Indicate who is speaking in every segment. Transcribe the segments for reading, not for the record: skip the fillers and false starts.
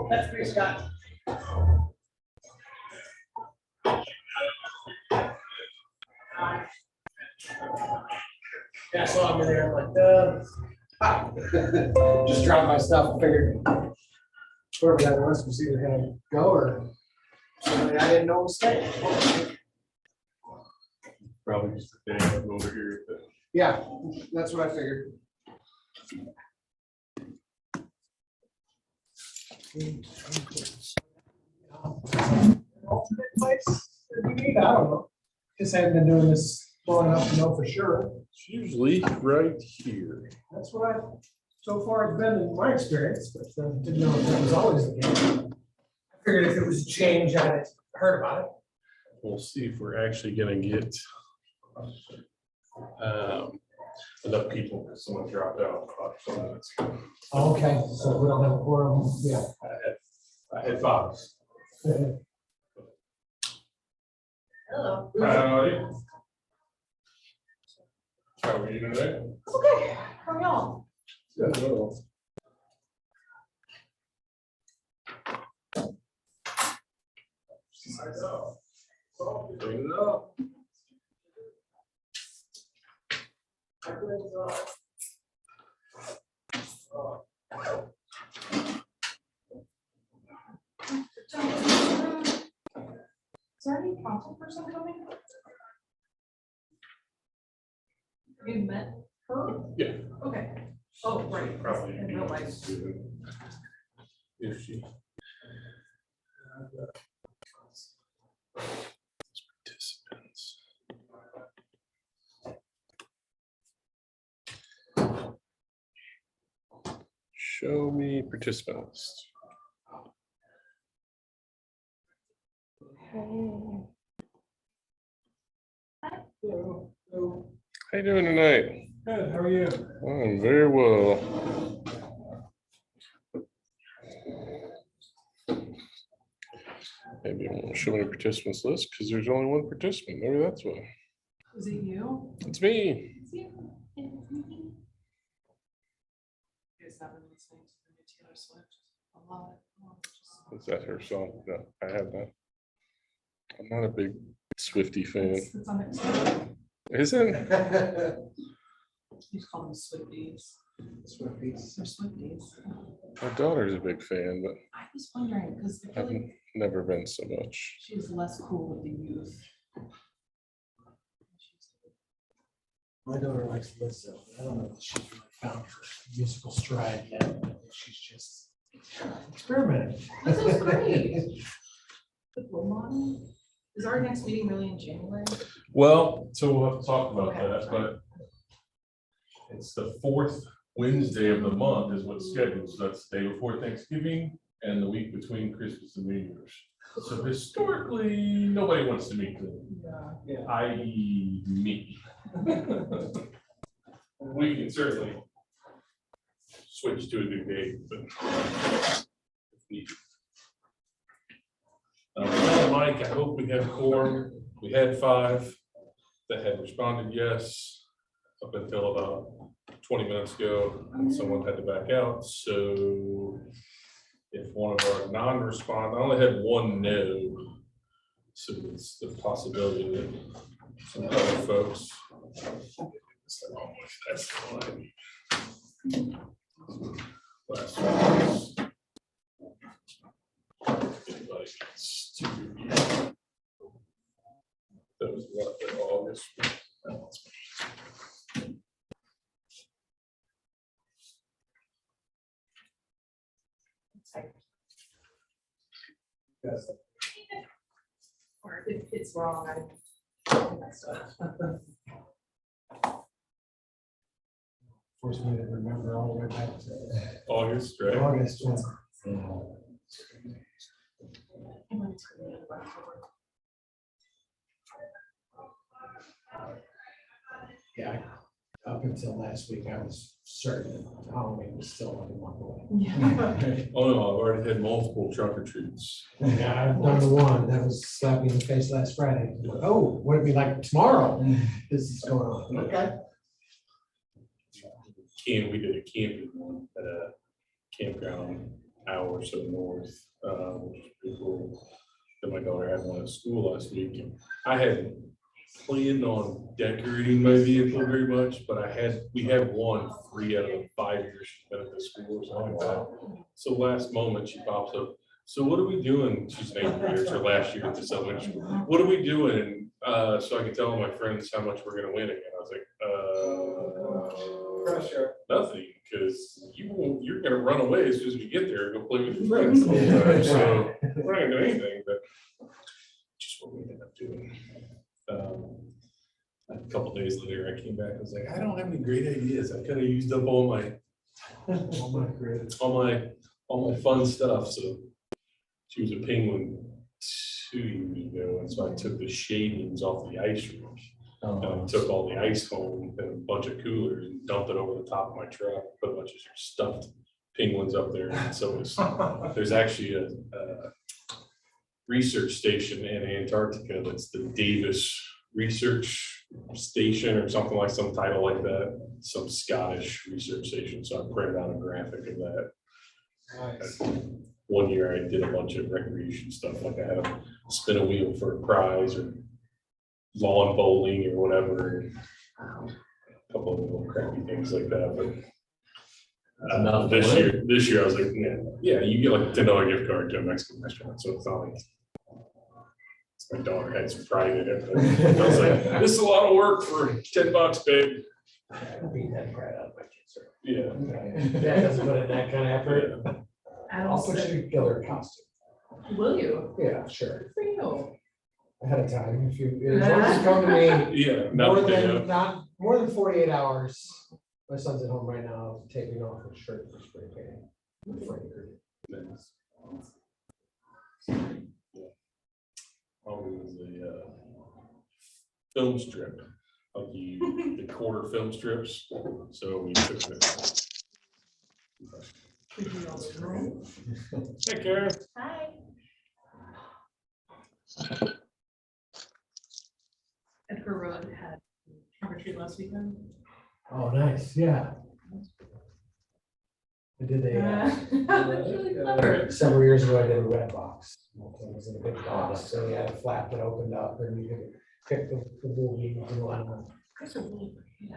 Speaker 1: That's pretty Scott. Yeah, I saw him in there, I'm like, just dropped my stuff and figured whoever that was either gonna go or somebody I didn't know was staying.
Speaker 2: Probably just a day over here.
Speaker 1: Yeah, that's what I figured. Alternate place that we need, I don't know. Just haven't been doing this long enough to know for sure.
Speaker 2: It's usually right here.
Speaker 1: That's what I, so far it's been in my experience, but didn't know if that was always the case. I figured if it was a change, I'd heard about it.
Speaker 2: We'll see if we're actually gonna get enough people, because someone dropped out about 20 minutes ago.
Speaker 1: Okay, so we don't have a quorum, yeah.
Speaker 2: I had 5.
Speaker 3: Hello.
Speaker 2: Howdy. How are you today?
Speaker 3: Okay, how are y'all?
Speaker 2: Good. Well, I know. So, bring it up.
Speaker 3: Is there any council person coming? Have you met her?
Speaker 2: Yeah.
Speaker 3: Okay. Oh, right.
Speaker 2: Probably.
Speaker 3: In real life.
Speaker 2: If she. Participants. Show me participants.
Speaker 1: Hello. Hello.
Speaker 2: How you doing tonight?
Speaker 1: Good, how are you?
Speaker 2: I'm very well. Maybe it won't show me participants list because there's only one participant. Maybe that's why.
Speaker 3: Is it you?
Speaker 2: It's me.
Speaker 3: It's you. It's me. You guys have been listening to the new Taylor Swift a lot.
Speaker 2: Is that her song? No, I have not. I'm not a big Swiftie fan.
Speaker 3: It's on it too.
Speaker 2: Isn't?
Speaker 3: You call them Swifties.
Speaker 1: Swifties.
Speaker 3: They're Swifties.
Speaker 2: My daughter's a big fan, but
Speaker 3: I was wondering, because I feel
Speaker 2: I've
Speaker 3: like
Speaker 2: never been so much.
Speaker 3: she's less cool with the youth.
Speaker 1: My daughter likes Lizzo. I don't know if she's really found her musical stride yet. She's just experimenting.
Speaker 3: Lizzo's great. The role model. Is our next meeting really in January?
Speaker 2: Well, so we'll have to talk about
Speaker 3: Okay.
Speaker 2: that, but it's the 4th Wednesday of the month is what's scheduled. So that's the day before Thanksgiving and the week between Christmas and New Year's. So historically, nobody wants to meet them,
Speaker 3: Yeah.
Speaker 2: i.e. me. We can certainly switch to a new date, but if needed. Mike, I hope we have quorum. We had 5 that had responded yes up until about 20 minutes ago, and someone had to back out. So if one of our non-respond, I only had 1 no. So it's the possibility that some other folks. That's fine. Last one. Anybody gets to review. That was what, in August.
Speaker 3: Or if it's wrong, I messed up.
Speaker 1: Forced me to remember all the way back to
Speaker 2: August, right?
Speaker 1: August. Yeah, up until last week, I was certain that Halloween was still on the month away.
Speaker 3: Yeah.
Speaker 2: Oh, no, I've already had multiple trunk or treats.
Speaker 1: Yeah, I've done the one that was slapped me in the face last Friday. Oh, what it'd be like tomorrow? This is going on. Okay.
Speaker 2: we did a camping one at a campground hour or so north, which was pretty cool. Then my daughter had one at school last week, and I hadn't planned on decorating my vehicle very much, but we had one 3 out of the 5 years she's been at the school or something like that. So last moment she pops up. So what are we doing? She's an 8th grader, it's her last year at this elementary school. What are we doing? So I can tell my friends how much we're gonna win again. I was like,
Speaker 1: Pressure.
Speaker 2: nothing, because you're gonna run away as soon as we get there and go play with your friends the whole time. So we're not gonna do anything, but just what we ended up doing. A couple days later, I came back. I was like, I don't have any great ideas. I kind of used up all my fun stuff. So she was a penguin 2 years ago, and so I took the shavings off the ice rink. And I took all the ice home and a bunch of coolers and dumped it over the top of my truck. Put a bunch of stuffed penguins up there. And so there's actually a research station in Antarctica that's the Davis Research Station or something like some title like that, some Scottish research station. So I printed out a graphic of that.
Speaker 1: Nice.
Speaker 2: One year I did a bunch of recreation stuff, like I had to spin a wheel for a prize or lawn bowling or whatever. A couple of little crappy things like that, but this year I was like, yeah, you get like a $10 gift card to a Mexican restaurant, so it's not like my daughter had some pride in it. I was like, this is a lot of work for $10, babe.
Speaker 1: Beat that crap out of my kids.
Speaker 2: Yeah.
Speaker 1: That doesn't put in that kind of effort. I'll put you together a costume.
Speaker 3: Will you?
Speaker 1: Yeah, sure.
Speaker 3: Good for you.
Speaker 1: Ahead of time, if you, as long as you come to me
Speaker 2: Yeah.
Speaker 1: not more than 48 hours. My son's at home right now, taking off his shirt for spray painting. I'm afraid.
Speaker 2: Always a film strip, like the quarter film strips. So we took this. Hey, Karen.
Speaker 3: Hi. Edgar Road had trunk or treat last weekend.
Speaker 1: Oh, nice, yeah. I did
Speaker 3: That's really clever.
Speaker 1: several years ago, I did a red box. It was in a big box, so we had a flap that opened up and you could pick the movie and whatnot.
Speaker 3: That's a really great.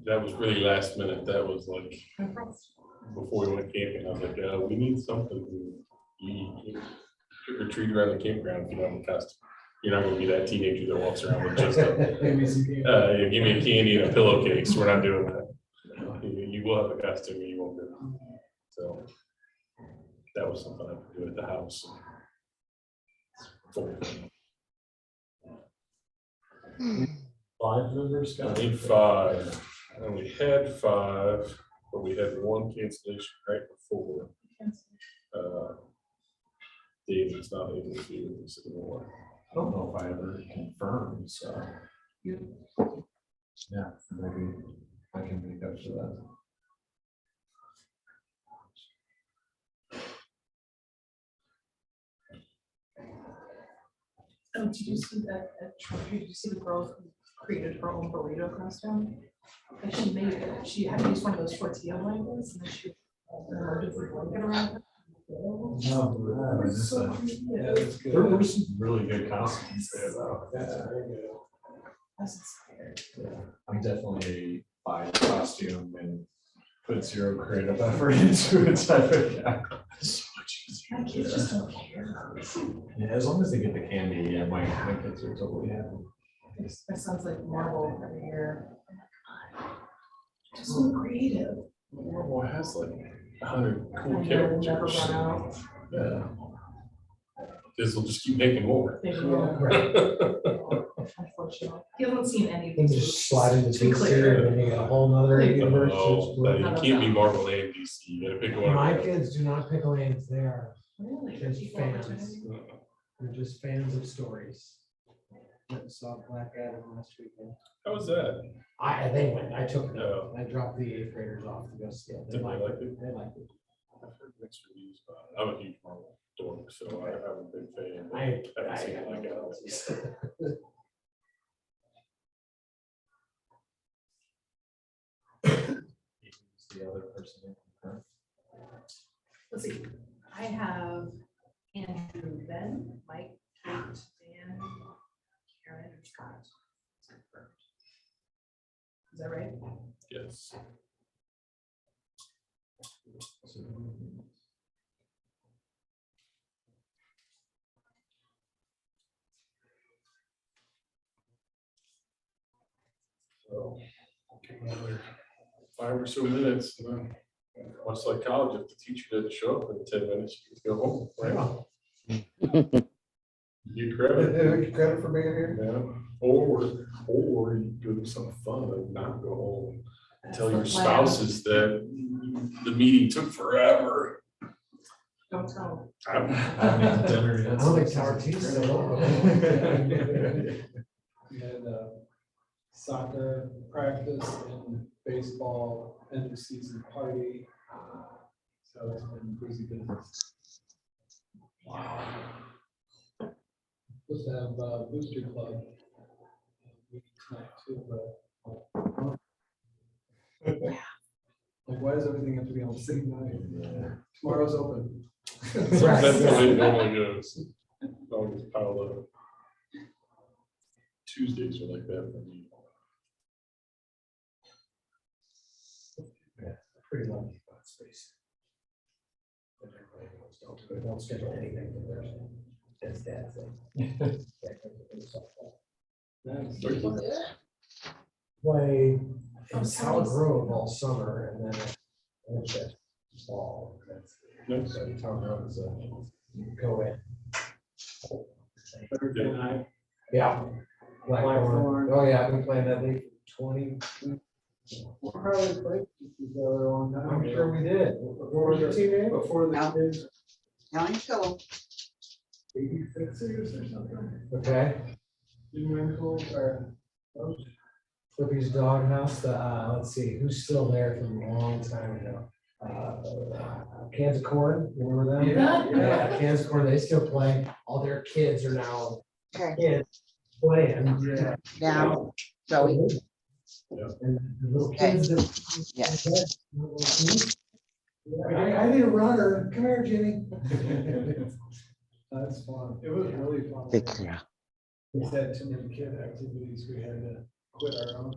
Speaker 2: That was really last minute. That was like before we went camping. I was like, we need something. You retreat around the campground if you don't have a costume. You're not going to be that teenager that walks around with just give me a candy and a pillowcase. We're not doing that. You will have a costume, and you won't do it. So that was something I could do at the house.
Speaker 4: Five members.
Speaker 2: I need 5. And we had 5, but we had one cancellation right before. David's not able to do this anymore.
Speaker 4: I don't know if I ever confirmed, so. Yeah, maybe I can make up for that.
Speaker 3: Oh, did you see that at Trump? Did you see the girl who created her own burrito costume? And she made it. She had to use one of those tortilla blankets and then she emerged with a blanket around her.
Speaker 4: No,
Speaker 1: That's good.
Speaker 4: there were some really good costumes there, though.
Speaker 3: That's inspired.
Speaker 4: Yeah, I'm definitely a buy the costume and put zero creative effort into it type of guy.
Speaker 2: So much easier.
Speaker 3: My kids just don't care.
Speaker 4: Yeah, as long as they get the candy, yeah, my kids are totally happy.
Speaker 3: My son's like Marvel every year. Just so creative.
Speaker 2: Marvel has like 100 cool
Speaker 3: And they'll never
Speaker 2: characters.
Speaker 3: run out.
Speaker 4: Yeah.
Speaker 2: This will just keep making more.
Speaker 3: They
Speaker 1: Yeah,
Speaker 3: will,
Speaker 1: right.
Speaker 3: unfortunately. He hasn't seen any of
Speaker 1: You
Speaker 3: these.
Speaker 1: just slide into
Speaker 3: To be
Speaker 1: DC
Speaker 3: clear.
Speaker 1: and then you got a whole nother
Speaker 3: Like,
Speaker 1: universe.
Speaker 2: Oh, but you can't be Marvel and DC. You gotta pick one.
Speaker 1: My kids do not pick lanes, they are,
Speaker 3: Really?
Speaker 1: Just
Speaker 3: Equal
Speaker 1: fans.
Speaker 3: opportunity?
Speaker 1: they're just fans of stories. Went and saw Black Adam last weekend.
Speaker 2: How was that?
Speaker 1: They went, I took them,
Speaker 2: Oh.
Speaker 1: I dropped the 8th graders off to go see it.
Speaker 2: Did they like it?
Speaker 1: They liked it.
Speaker 2: I've heard mixed reviews about it. I'm a huge Marvel dork, so I'm a big fan. but
Speaker 1: I
Speaker 2: haven't seen it
Speaker 1: got
Speaker 2: like
Speaker 1: no
Speaker 2: it.
Speaker 1: qualities.
Speaker 4: the other person?
Speaker 3: Let's see, I have Andrew, Ben, Mike, Kate, Dan, Karen, and Scott. Is that right?
Speaker 2: Yes. So, another 5 or so minutes, and then, much like college, if the teacher didn't show up in 10 minutes, you could go home, right? You credit.
Speaker 1: Credit for being here.
Speaker 2: Yeah, or you go do something fun and not go home and tell your
Speaker 3: That's the plan.
Speaker 2: spouses that the meeting took forever.
Speaker 3: Don't tell.
Speaker 2: I'm-
Speaker 4: Dinner yet.
Speaker 1: I don't think Tower T's still
Speaker 5: We had soccer practice and baseball end of season party. So it's been busy business. Supposed to have booster club meeting tonight too, but. Like, why does everything have to be on the same night? Tomorrow's open.
Speaker 2: That's the way it normally goes. Always piled up. Tuesdays are like that for me.
Speaker 1: Pretty lucky about space. Don't schedule anything for Thursday. That's that thing.
Speaker 5: Nice.
Speaker 1: Play in Solid Grove all summer and then it's fall.
Speaker 2: Nice.
Speaker 1: So Tower Grove is a co-ed.
Speaker 5: Thursday night.
Speaker 1: Yeah.
Speaker 5: Blackthorn.
Speaker 1: Oh, yeah, I've been playing that league for 20.
Speaker 5: We'll probably play together a long time.
Speaker 1: I'm sure we did. What was your team name?
Speaker 5: Before the
Speaker 6: Yeah.
Speaker 5: kids,
Speaker 6: County Phillip.
Speaker 5: 86ers or something.
Speaker 1: Okay.
Speaker 5: Didn't win cool or.
Speaker 1: Flippy's Doghouse, let's see, who's still there from a long time ago? Kansas Corn, you remember them?
Speaker 3: Yeah.
Speaker 1: Kansas Corn, they still play. All their kids are now
Speaker 6: Okay,
Speaker 1: kids playing.
Speaker 5: Yeah.
Speaker 6: now, Joey,
Speaker 1: And the little kids that.
Speaker 6: yes.
Speaker 1: I need a runner. Come here, Jimmy.
Speaker 5: That's fun. It was really fun.
Speaker 6: Yeah.
Speaker 5: We had too many kid activities. We had to quit our own.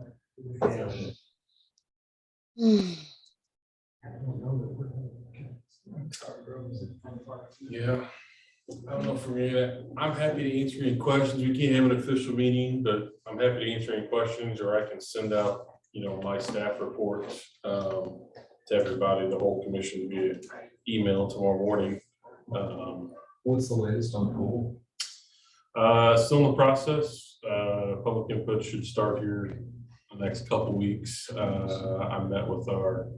Speaker 2: Yeah, I don't know for me, I'm happy to answer any questions. We can't have an official meeting, but I'm happy to answer any questions, or I can send out, my staff reports to everybody, the whole commission via email tomorrow morning.
Speaker 4: What's the latest on pool?
Speaker 2: Still in the process. Public input should start here in the next couple weeks. I met with our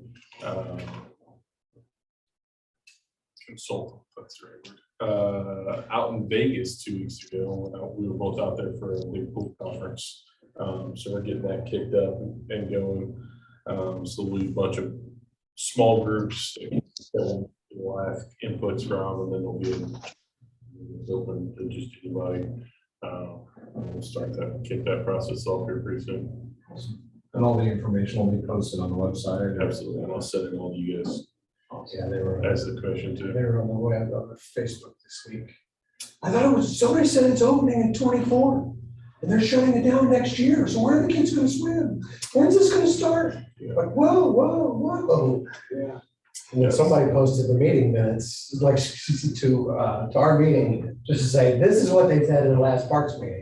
Speaker 2: consultant, that's the right word, out in Vegas 2 weeks ago. We were both out there for a big pool conference. So we're getting that kicked up and going. So we'll leave a bunch of small groups that we'll ask inputs from, and then we'll be open to just anybody. We'll start to kick that process off here pretty soon.
Speaker 4: And all the information will be posted on the website.
Speaker 2: Absolutely, and I'll send it all to you guys
Speaker 1: Yeah, they were.
Speaker 2: as the commission too.
Speaker 1: They were on the web, on Facebook this week. I thought it was, somebody said it's opening in 24, and they're shutting it down next year, so where are the kids gonna swim? When's this gonna start? Like, whoa.
Speaker 5: Yeah.
Speaker 1: And then somebody posted the meeting minutes, like to our meeting, just to say, this is what they said in the last Parks meeting.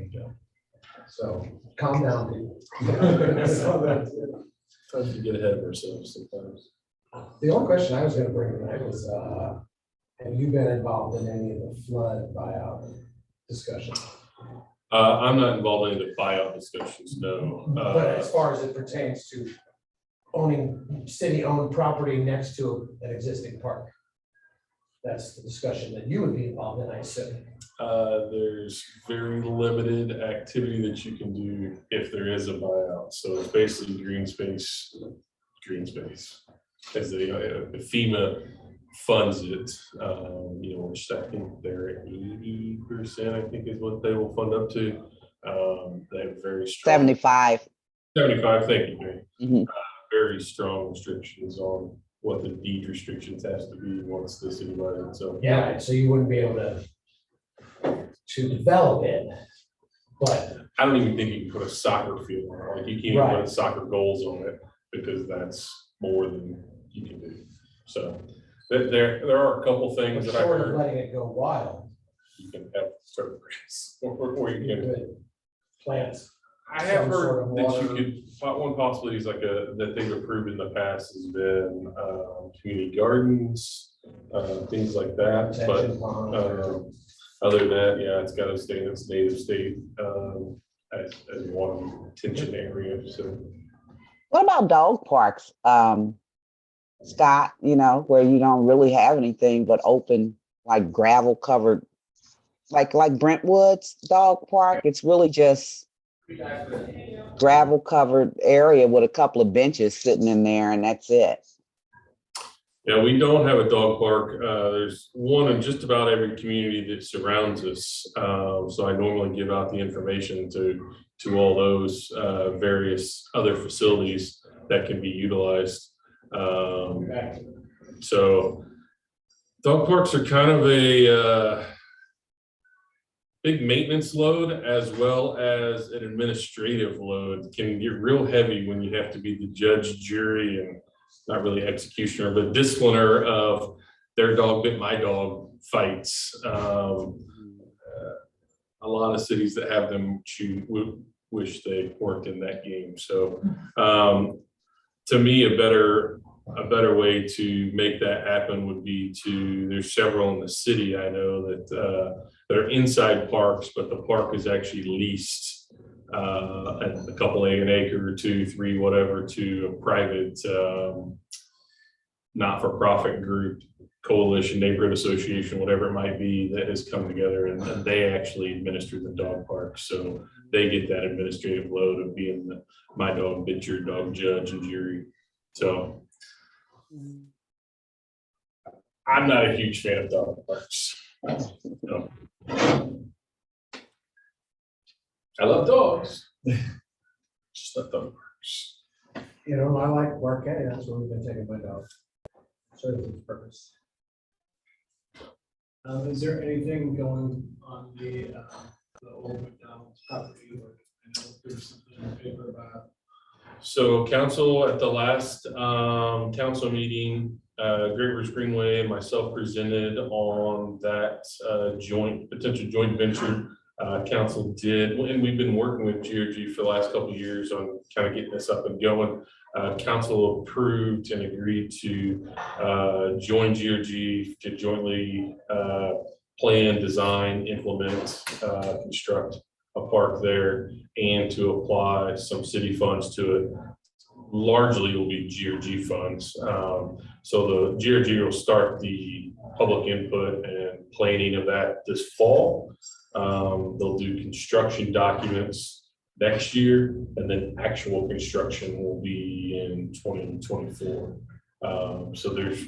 Speaker 1: So calm down, people.
Speaker 5: So that's it.
Speaker 2: Trying to get ahead of ourselves sometimes.
Speaker 1: The only question I was gonna bring tonight was, have you been involved in any of the flood buyout discussion?
Speaker 2: I'm not involved in the buyout discussions, no.
Speaker 1: But as far as it pertains to owning city-owned property next to an existing park. That's the discussion that you would be involved in, I assume.
Speaker 2: There's very limited activity that you can do if there is a buyout. So it's basically green space. As FEMA funds it, which I think they're at 80%, I think is what they will fund up to. They have very strong.
Speaker 6: 75.
Speaker 2: 75, thank you, Mary.
Speaker 6: Mhm.
Speaker 2: very strong restrictions on what the deed restrictions has to be once the city buys it, so.
Speaker 7: Yeah, so you wouldn't be able to develop it, but
Speaker 2: I don't even think you can put a soccer field on it, like you can't even
Speaker 7: Right.
Speaker 2: put soccer goals on it, because that's more than you can do. So, there are a couple things
Speaker 7: but
Speaker 2: that I
Speaker 7: short of
Speaker 2: heard,
Speaker 7: letting it go wild,
Speaker 2: you can have certain grass, or you
Speaker 7: you
Speaker 2: can.
Speaker 7: could plant.
Speaker 2: I have
Speaker 7: some sort
Speaker 2: heard
Speaker 7: of
Speaker 2: that you
Speaker 7: water.
Speaker 2: could, one possibility is like that they've approved in the past has been, community gardens, things like that, but,
Speaker 7: Retention pond or-
Speaker 2: other than that, yeah, it's gotta stay in its native state, as one tension area, so.
Speaker 6: What about dog parks? Scott, where you don't really have anything but open, like gravel covered, like Brentwood's dog park. It's really just gravel covered area with a couple of benches sitting in there and that's it.
Speaker 2: Yeah, we don't have a dog park. There's one in just about every community that surrounds us. So I normally give out the information to all those various other facilities that can be utilized. So dog parks are kind of a big maintenance load as well as an administrative load. It can get real heavy when you have to be the judge, jury, and not really executioner, but discipliner of their dog bit my dog fights. A lot of cities that have them wish they weren't in that game. So to me, a better way to make that happen would be there's several in the city I know that are inside parks, but the park is actually leased at a couple an acre or 2, 3, whatever, to a private not-for-profit group, coalition, neighborhood association, whatever it might be, that has come together and they actually administer the dog park. So they get that administrative load of being the my dog bit your dog judge and jury. So I'm not a huge fan of dog parks. No. I love dogs. Just not dog parks.
Speaker 7: I like Marquette, that's where we've been taking my dog. Serves its purpose.
Speaker 5: Is there anything going on the old McDonald's property? I know there's something in the paper about.
Speaker 2: So council at the last council meeting, Great Rivers Greenway and myself presented on that potential joint venture. Council did, and we've been working with GRG for the last couple of years on kind of getting this up and going. Council approved and agreed to join GRG to jointly plan, design, implement, construct a park there, and to apply some city funds to it. Largely will be GRG funds. So the GRG will start the public input and planning of that this fall. They'll do construction documents next year, and then actual construction will be in 2024. So there's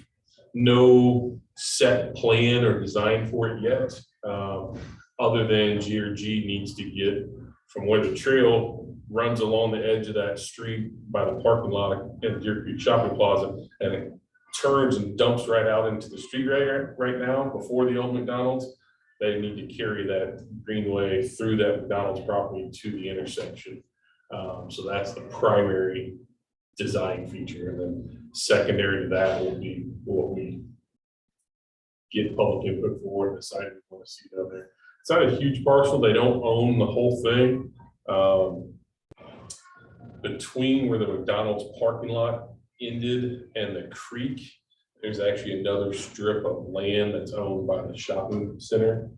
Speaker 2: no set plan or design for it yet, other than GRG needs to get from where the trail runs along the edge of that street by the parking lot at Deer Creek Shopping Plaza, and it turns and dumps right out into the street right now before the old McDonald's. They need to carry that greenway through that McDonald's property to the intersection. So that's the primary design feature. And then secondary to that will be what we get public input for and decide we want to see down there. It's not a huge parcel. They don't own the whole thing. Between where the McDonald's parking lot ended and the creek, there's actually another strip of land that's owned by the shopping center.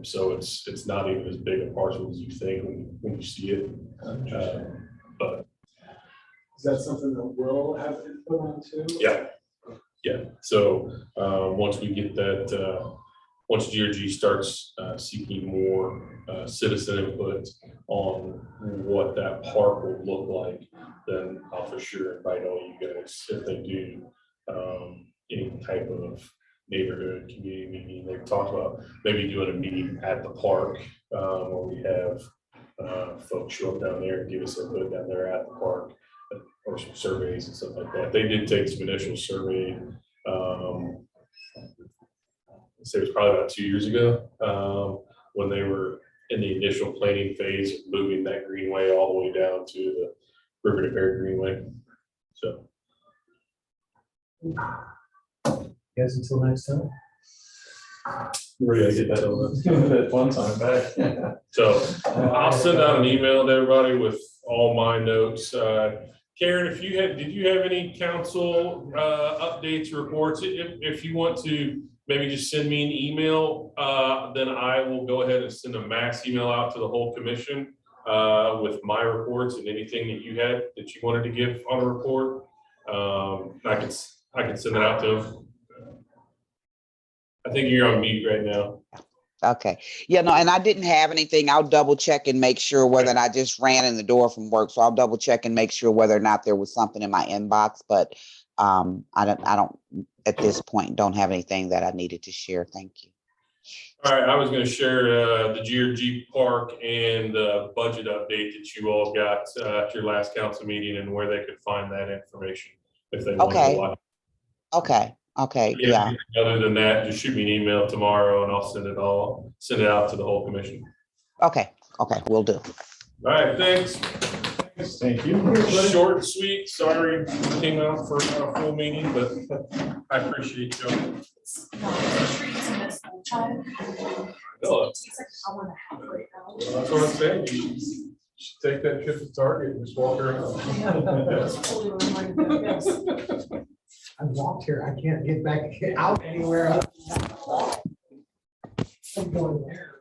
Speaker 2: So it's not even as big a parcel as you think when you see it. But
Speaker 5: Is that something that we'll have input on too?
Speaker 2: yeah. So once we get that, once GRG starts seeking more citizen input on what that park will look like, then I'll for sure invite all you guys if they do any type of neighborhood community meeting. They've talked about maybe doing a meeting at the park where we have folks show up down there and give us input down there at the park. or some surveys and stuff like that. They did take some initial survey. I'd say it was probably about 2 years ago, when they were in the initial planning phase of moving that greenway all the way down to the River to Bear Greenway. So,
Speaker 7: Guess until next time.
Speaker 2: we're gonna get that over.
Speaker 4: That one time back.
Speaker 2: So I'll send out an email to everybody with all my notes. Karen, did you have any council updates, reports? If you want to maybe just send me an email, then I will go ahead and send a mass email out to the whole commission with my reports and anything that you had that you wanted to give on a report. I can send it out to them. I think you're on mute right now.
Speaker 6: Okay. Yeah, no, and I didn't have anything. I'll double check and make sure whether or not I just ran in the door from work. So I'll double check and make sure whether or not there was something in my inbox, but I don't at this point don't have anything that I needed to share. Thank you.
Speaker 2: All right, I was gonna share the GRG Park and the budget update that you all got at your last council meeting and where they could find that information if they wanted
Speaker 6: Okay.
Speaker 2: to watch.
Speaker 6: Okay, yeah.
Speaker 2: Other than that, just shoot me an email tomorrow and I'll send it out to the whole commission.
Speaker 6: Okay, will do.
Speaker 2: All right, thanks.
Speaker 4: Thank you.
Speaker 2: Short and sweet, sorry, came out for a full meeting, but I appreciate you.
Speaker 3: It's trees and it's a child. It's like an hour and a half right now.
Speaker 2: That's what I'm saying, you should take that trip to Target and just walk around.
Speaker 3: Yeah, that's totally reminded me of, yes.
Speaker 7: I walked here, I can't get back out anywhere. I'm going there.